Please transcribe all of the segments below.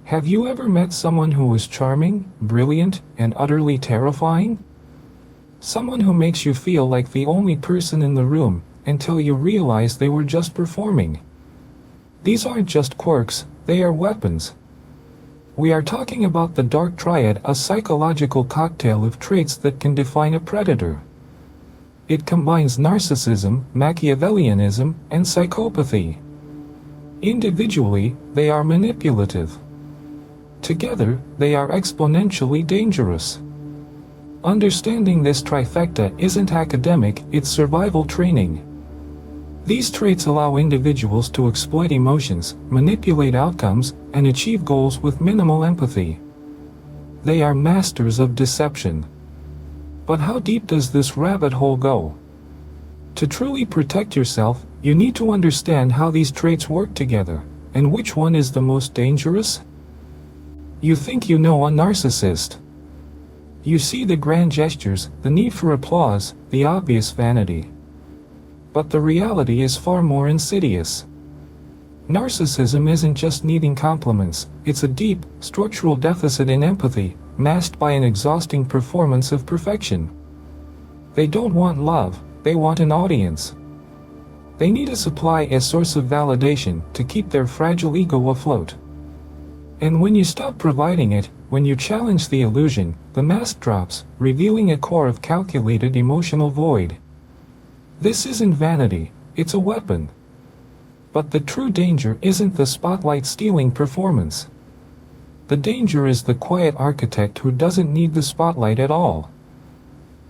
Have you ever met someone who is charming, brilliant, and utterly terrifying? Someone who makes you feel like the only person in the room, until you realize they were just performing. These aren't just quirks, they are weapons. We are talking about the dark triad, a psychological cocktail of traits that can define a predator. It combines narcissism, Machiavellianism, and psychopathy. Individually, they are manipulative. Together, they are exponentially dangerous. Understanding this trifecta isn't academic, it's survival training. These traits allow individuals to exploit emotions, manipulate outcomes, and achieve goals with minimal empathy. They are masters of deception. But how deep does this rabbit hole go? To truly protect yourself, you need to understand how these traits work together, and which one is the most dangerous. You think you know a narcissist. You see the grand gestures, the need for applause, the obvious vanity. But the reality is far more insidious. Narcissism isn't just needing compliments, it's a deep, structural deficit in empathy, masked by an exhausting performance of perfection. They don't want love, they want an audience. They need a supply, a source of validation, to keep their fragile ego afloat. And when you stop providing it, when you challenge the illusion, the mask drops, revealing a core of calculated emotional void. This isn't vanity, it's a weapon. But the true danger isn't the spotlight-stealing performance. The danger is the quiet architect who doesn't need the spotlight at all.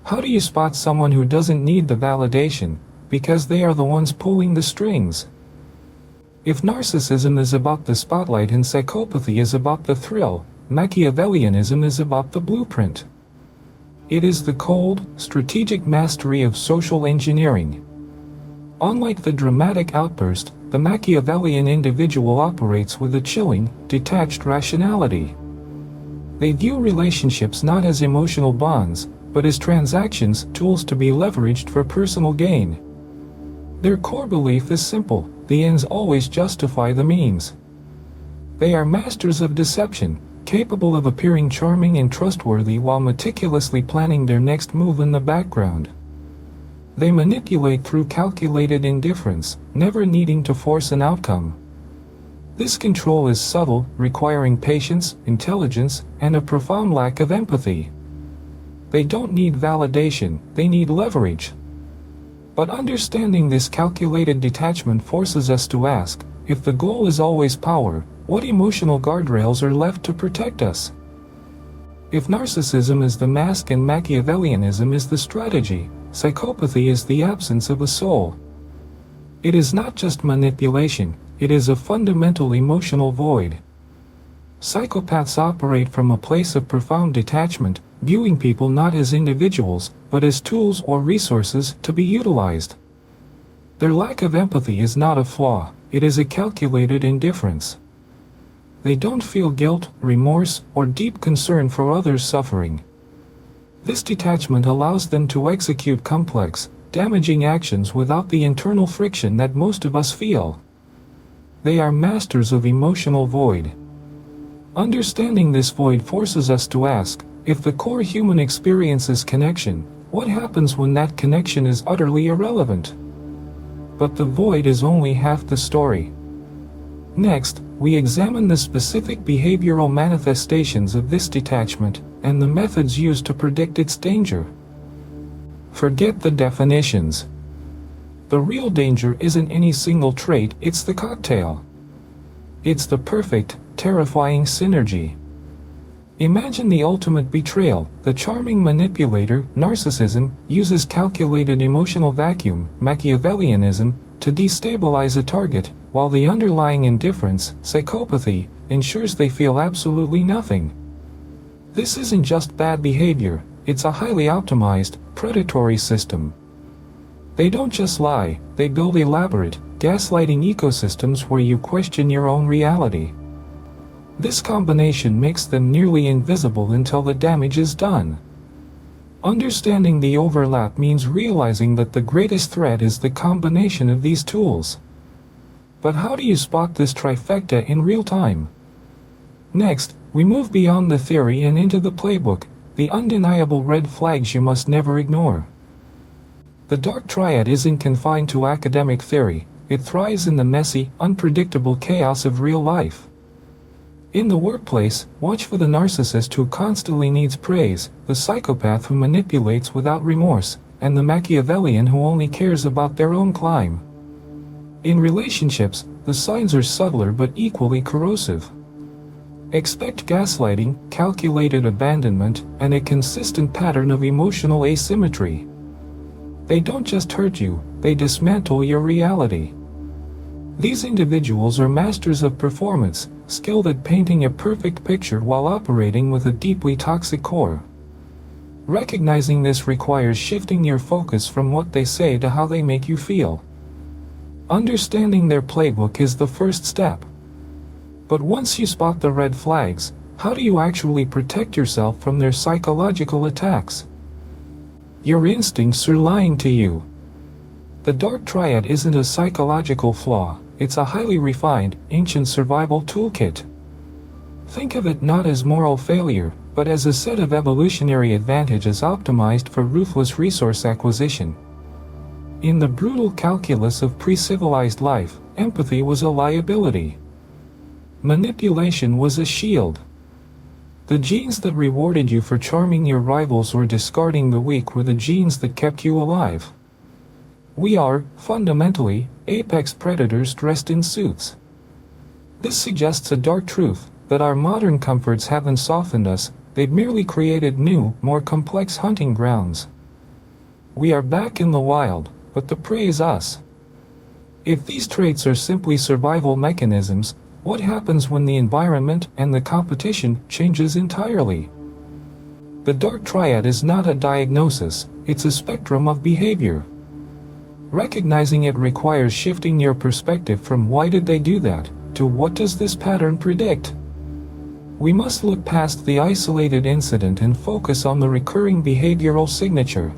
How do you spot someone who doesn't need the validation, because they are the ones pulling the strings? If narcissism is about the spotlight and psychopathy is about the thrill, Machiavellianism is about the blueprint. It is the cold, strategic mastery of social engineering. Unlike the dramatic outburst, the Machiavellian individual operates with a chilling, detached rationality. They view relationships not as emotional bonds, but as transactions, tools to be leveraged for personal gain. Their core belief is simple: the ends always justify the means. They are masters of deception, capable of appearing charming and trustworthy while meticulously planning their next move in the background. They manipulate through calculated indifference, never needing to force an outcome. This control is subtle, requiring patience, intelligence, and a profound lack of empathy. They don't need validation, they need leverage. But understanding this calculated detachment forces us to ask, if the goal is always power, what emotional guardrails are left to protect us? If narcissism is the mask and Machiavellianism is the strategy, psychopathy is the absence of a soul. It is not just manipulation, it is a fundamental emotional void. Psychopaths operate from a place of profound detachment, viewing people not as individuals, but as tools or resources to be utilized. Their lack of empathy is not a flaw, it is a calculated indifference. They don't feel guilt, remorse, or deep concern for others' suffering. This detachment allows them to execute complex, damaging actions without the internal friction that most of us feel. They are masters of emotional void. Understanding this void forces us to ask, if the core human experience is connection, what happens when that connection is utterly irrelevant? But the void is only half the story. Next, we examine the specific behavioral manifestations of this detachment, and the methods used to predict its danger. Forget the definitions. The real danger isn't any single trait, it's the cocktail. It's the perfect, terrifying synergy. Imagine the ultimate betrayal. The charming manipulator, narcissism, uses calculated emotional vacuum, Machiavellianism, to destabilize a target, while the underlying indifference, psychopathy, ensures they feel absolutely nothing. This isn't just bad behavior, it's a highly optimized, predatory system. They don't just lie, they build elaborate, gaslighting ecosystems where you question your own reality. This combination makes them nearly invisible until the damage is done. Understanding the overlap means realizing that the greatest threat is the combination of these tools. But how do you spot this trifecta in real time? Next, we move beyond the theory and into the playbook, the undeniable red flags you must never ignore. The dark triad isn't confined to academic theory, it thrives in the messy, unpredictable chaos of real life. In the workplace, watch for the narcissist who constantly needs praise, the psychopath who manipulates without remorse, and the Machiavellian who only cares about their own climb. In relationships, the signs are subtler but equally corrosive. Expect gaslighting, calculated abandonment, and a consistent pattern of emotional asymmetry. They don't just hurt you, they dismantle your reality. These individuals are masters of performance, skilled at painting a perfect picture while operating with a deeply toxic core. Recognizing this requires shifting your focus from what they say to how they make you feel. Understanding their playbook is the first step. But once you spot the red flags, how do you actually protect yourself from their psychological attacks? Your instincts are lying to you. The dark triad isn't a psychological flaw, it's a highly refined, ancient survival toolkit. Think of it not as moral failure, but as a set of evolutionary advantages optimized for ruthless resource acquisition. In the brutal calculus of pre-civilized life, empathy was a liability. Manipulation was a shield. The genes that rewarded you for charming your rivals or discarding the weak were the genes that kept you alive. We are, fundamentally, apex predators dressed in suits. This suggests a dark truth, that our modern comforts haven't softened us, they've merely created new, more complex hunting grounds. We are back in the wild, but the prey is us. If these traits are simply survival mechanisms, what happens when the environment and the competition changes entirely? The dark triad is not a diagnosis, it's a spectrum of behavior. Recognizing it requires shifting your perspective from "why did they do that?" to "what does this pattern predict?" We must look past the isolated incident and focus on the recurring behavioral signature.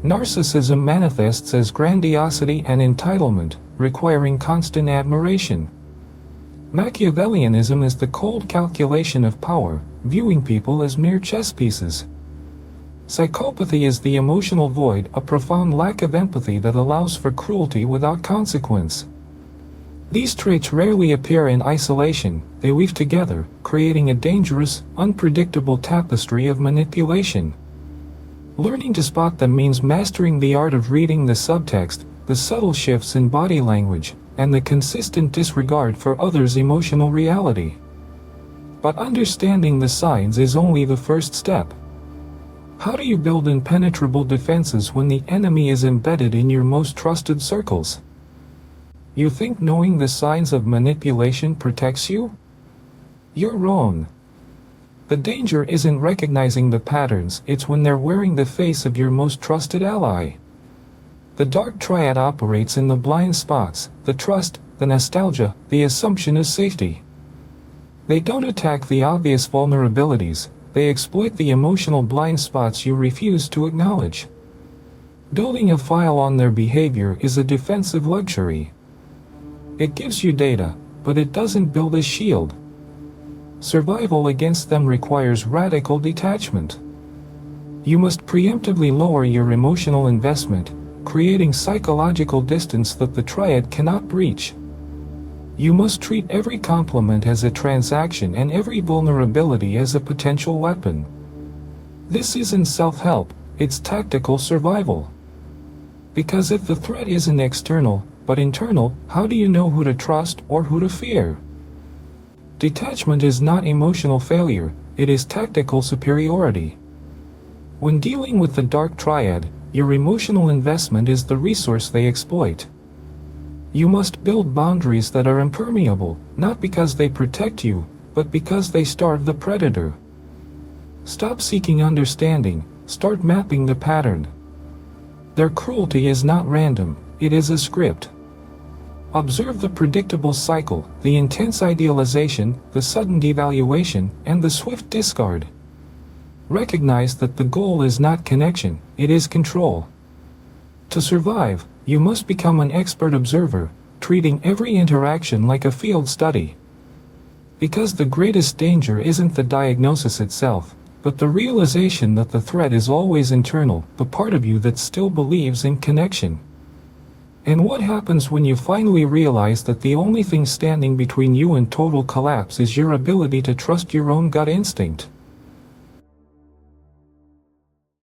Narcissism manifests as grandiosity and entitlement, requiring constant admiration. Machiavellianism is the cold calculation of power, viewing people as mere chess pieces. Psychopathy is the emotional void, a profound lack of empathy that allows for cruelty without consequence. These traits rarely appear in isolation, they weave together, creating a dangerous, unpredictable tapestry of manipulation. Learning to spot them means mastering the art of reading the subtext, the subtle shifts in body language, and the consistent disregard for others' emotional reality. But understanding the signs is only the first step. How do you build impenetrable defenses when the enemy is embedded in your most trusted circles? You think knowing the signs of manipulation protects you? You're wrong. The danger isn't recognizing the patterns, it's when they're wearing the face of your most trusted ally. The dark triad operates in the blind spots, the trust, the nostalgia, the assumption of safety. They don't attack the obvious vulnerabilities, they exploit the emotional blind spots you refuse to acknowledge. Building a file on their behavior is a defensive luxury. It gives you data, but it doesn't build a shield. Survival against them requires radical detachment. You must preemptively lower your emotional investment, creating psychological distance that the triad cannot breach. You must treat every compliment as a transaction and every vulnerability as a potential weapon. This isn't self-help, it's tactical survival. Because if the threat isn't external, but internal, how do you know who to trust or who to fear? Detachment is not emotional failure, it is tactical superiority. When dealing with the dark triad, your emotional investment is the resource they exploit. You must build boundaries that are impermeable, not because they protect you, but because they starve the predator. Stop seeking understanding, start mapping the pattern. Their cruelty is not random, it is a script. Observe the predictable cycle, the intense idealization, the sudden devaluation, and the swift discard. Recognize that the goal is not connection, it is control. To survive, you must become an expert observer, treating every interaction like a field study. Because the greatest danger isn't the diagnosis itself, but the realization that the threat is always internal, the part of you that still believes in connection. And what happens when you finally realize that the only thing standing between you and total collapse is your ability to trust your own gut instinct?